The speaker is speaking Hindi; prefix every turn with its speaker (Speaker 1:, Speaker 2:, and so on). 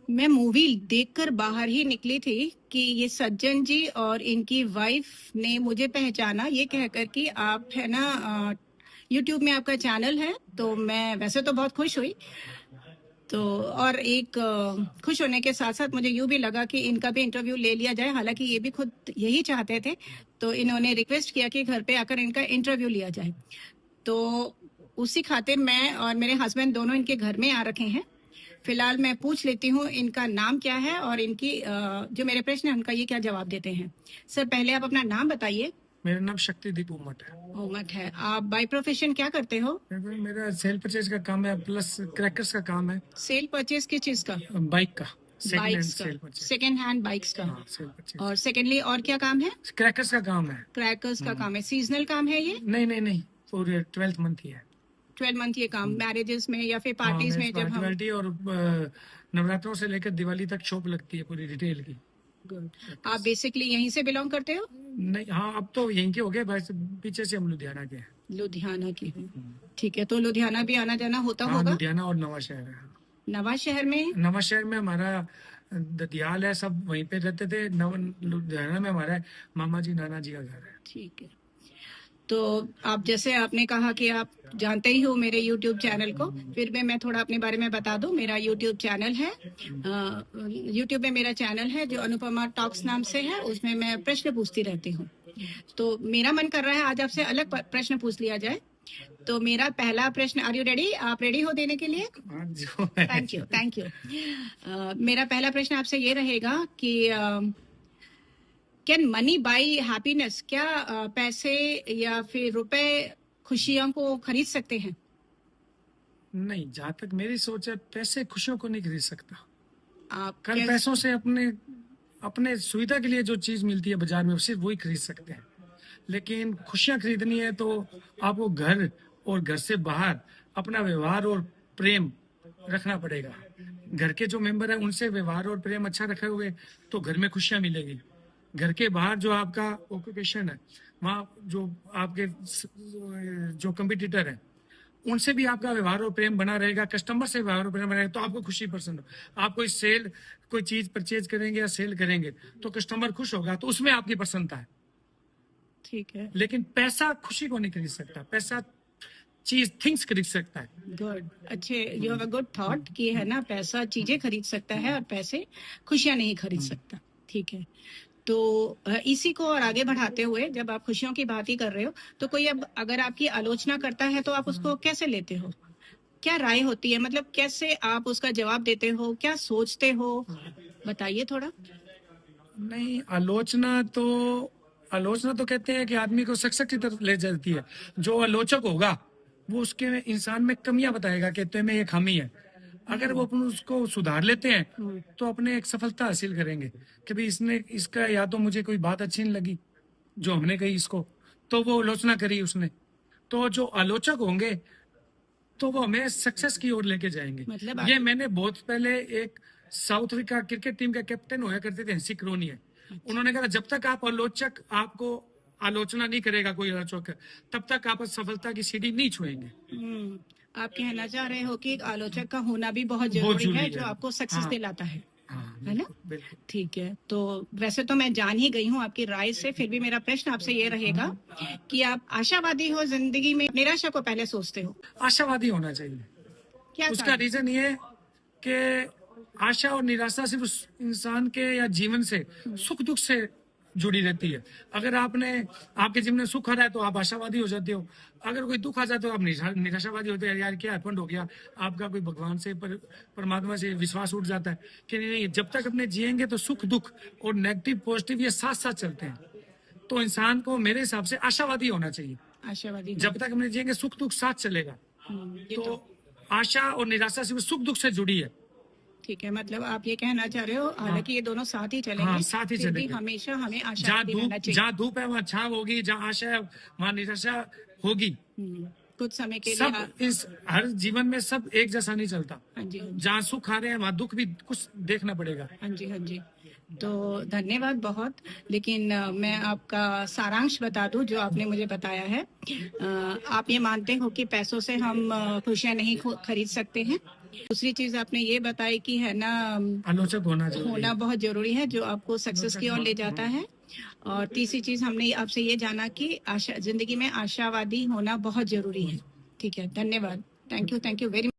Speaker 1: मैं मूवी देखकर बाहर ही निकली थी कि ये सज्जन जी और इनकी वाइफ ने मुझे पहचाना ये कहकर कि आप है ना यूट्यूब में आपका चैनल है। तो मैं वैसे तो बहुत खुश हुई। तो और एक खुश होने के साथ साथ मुझे यूं भी लगा कि इनका भी इंटरव्यू ले लिया जाए, हालांकि ये भी खुद यही चाहते थे। तो इन्होंने रिक्वेस्ट किया कि घर पे आकर इनका इंटरव्यू लिया जाए। तो उसी खातिर मैं और मेरे हस्बैंड दोनों इनके घर में आ रखे हैं। फिलहाल मैं पूछ लेती हूँ इनका नाम क्या है और इनकी जो मेरे प्रश्न है उनका ये क्या जवाब देते हैं। सर, पहले आप अपना नाम बताइए।
Speaker 2: मेरा नाम शक्तिदीप उमट है।
Speaker 1: उमट है। आप बाय प्रोफेशन क्या करते हो?
Speaker 2: मेरा सेल परचेज का काम है, प्लस क्रैकर्स का काम है।
Speaker 1: सेल परचेज किस चीज का?
Speaker 2: बाइक का,
Speaker 1: बाइक्स का, सेकेंड हैंड बाइक्स का।
Speaker 2: Cell purchase.
Speaker 1: और सेकेंडली और क्या काम है?
Speaker 2: क्रैकर्स का काम है।
Speaker 1: क्रैकर्स का काम है। सीजनल काम है ये?
Speaker 2: नहीं, पूरे 12th मंथ ही है।
Speaker 1: 12 मंथ ये काम मैरिजेस में या फिर पार्टीज में जब हम
Speaker 2: और नवरात्रों से लेकर दिवाली तक शॉप लगती है पूरी रिटेल की।
Speaker 1: गुड। आप बेसिकली यहीं से बिलोंग करते हो?
Speaker 2: नहीं, हाँ, अब तो यहीं के हो गए, पीछे से हम लुधियाना के हैं।
Speaker 1: लुधियाना की हो, ठीक है। तो लुधियाना भी आना जाना होता
Speaker 2: हाँ,
Speaker 1: होगा?
Speaker 2: लुधियाना और नवा शहर है।
Speaker 1: नवा शहर में
Speaker 2: हमारा ददियाल है, सब वहीं पे रहते थे। लुधियाना में हमारा मामा जी नाना जी का घर है।
Speaker 1: ठीक है। तो आप जैसे आपने कहा कि आप जानते ही हो मेरे YouTube चैनल को, फिर भी मैं थोड़ा अपने बारे में बता दूं। मेरा YouTube चैनल है, YouTube में मेरा चैनल है जो अनुपमा टॉक्स नाम से है। उसमें मैं प्रश्न पूछती रहती हूँ। तो मेरा मन कर रहा है आज आपसे अलग प्रश्न पूछ लिया जाए। तो मेरा पहला प्रश्न, आर यू रेडी? आप रेडी हो देने के लिए? Thank you. मेरा पहला प्रश्न आपसे ये रहेगा कि कैन मनी बाई हैप्पीनेस? क्या पैसे या फिर रुपए खुशियों को खरीद सकते हैं?
Speaker 2: नहीं, जहाँ तक मेरी सोच है, पैसे खुशियों को नहीं खरीद सकता।
Speaker 1: आप
Speaker 2: पैसों से अपने सुविधा के लिए जो चीज मिलती है बाजार में, सिर्फ वही खरीद सकते हैं। लेकिन खुशियां खरीदनी है तो आपको घर और घर से बाहर अपना व्यवहार और प्रेम रखना पड़ेगा। घर के जो मेंबर है उनसे व्यवहार और प्रेम अच्छा रखे हुए तो घर में खुशियां मिलेगी। घर के बाहर जो आपका ऑक्यूपेशन है, वहाँ जो आपके जो कंपटीटर है उनसे भी आपका व्यवहार और प्रेम बना रहेगा, कस्टमर से व्यवहार और प्रेम बना रहेगा, तो आपको खुशी पसंद हो। आप कोई चीज परचेज करेंगे या सेल करेंगे तो कस्टमर खुश होगा, तो उसमें आपकी प्रसन्नता है।
Speaker 1: ठीक है।
Speaker 2: लेकिन पैसा खुशी को नहीं खरीद सकता। पैसा थिंग्स खरीद सकता है।
Speaker 1: गुड, अच्छे, you have a good thought कि है ना, पैसा चीजें खरीद सकता है और पैसे खुशियां नहीं खरीद सकता। ठीक है। तो इसी को और आगे बढ़ाते हुए, जब आप खुशियों की बात ही कर रहे हो, तो कोई अब अगर आपकी आलोचना करता है तो आप उसको कैसे लेते हो? क्या राय होती है? मतलब कैसे आप उसका जवाब देते हो? क्या सोचते हो? बताइए थोड़ा।
Speaker 2: नहीं, आलोचना तो कहते हैं कि आदमी को सक्सेस की तरफ ले जाती है। जो आलोचक होगा वो उसके इंसान में कमियां बताएगा कि तुम्हें ये खामी है। अगर वो अपन उसको सुधार लेते हैं तो अपने एक सफलता हासिल करेंगे कि भाई इसका या तो मुझे कोई बात अच्छी नहीं लगी जो हमने कही इसको, तो वो आलोचना करी उसने। तो जो आलोचक होंगे तो वो हमें सक्सेस की ओर लेके जाएंगे। मतलब ये मैंने बहुत पहले एक साउथ अफ्रीका क्रिकेट टीम का कैप्टन होया करते थे, हंसी क्रोनी है। उन्होंने कहा जब तक आपको आलोचना नहीं करेगा कोई आलोचक, तब तक आप सफलता की सीढ़ी नहीं छुएंगे।
Speaker 1: आप कहना चाह रहे हो कि एक आलोचक का होना भी बहुत जरूरी है जो आपको सक्सेस दिलाता है ना? ठीक है। तो वैसे तो मैं जान ही गई हूँ आपकी राय से, फिर भी मेरा प्रश्न आपसे ये रहेगा कि आप आशावादी हो जिंदगी में, निराशा को पहले सोचते हो?
Speaker 2: आशावादी होना चाहिए। क्या उसका रीजन ये कि आशा और निराशा सिर्फ इंसान के या जीवन से सुख दुख से जुड़ी रहती है। अगर आपके जीवन में सुख आ रहा है तो आप आशावादी हो जाते हो, अगर कोई दुख आ जाए तो आप निराशावादी होते हैं। यार क्या हैपेंड हो गया, आपका कोई भगवान से परमात्मा से विश्वास उठ जाता है कि नहीं, जब तक अपने जिएंगे तो सुख दुख और नेगेटिव पॉजिटिव ये साथ साथ चलते हैं। तो इंसान को मेरे हिसाब से आशावादी होना चाहिए। आशावादी, जब तक अपने जिएंगे सुख दुख साथ चलेगा। तो आशा और निराशा सिर्फ सुख दुख से जुड़ी है। ठीक है, मतलब आप ये कहना चाह रहे हो, हालांकि ये दोनों साथ ही चलेंगे। हाँ, साथ ही चलेंगे। हमेशा हमें आशा रहना चाहिए। जहाँ धूप है वहाँ छाव होगी, जहाँ आशा है वहाँ निराशा होगी। कुछ समय के लिए हर जीवन में सब एक जैसा नहीं चलता। हाँ जी। जहाँ सुख आ रहे हैं वहाँ दुख भी कुछ देखना पड़ेगा। हाँ जी। तो धन्यवाद बहुत। लेकिन मैं आपका सारांश बता दूं जो आपने मुझे बताया है। आप ये मानते हो कि पैसों से हम खुशियां नहीं खरीद सकते हैं?
Speaker 1: दूसरी चीज आपने ये बताई कि है ना
Speaker 2: आलोचक होना जरूरी है।
Speaker 1: होना बहुत जरूरी है, जो आपको सक्सेस की ओर ले जाता है। और तीसरी चीज हमने आपसे ये जाना कि आशा जिंदगी में आशावादी होना बहुत जरूरी है। ठीक है, धन्यवाद। Thank you very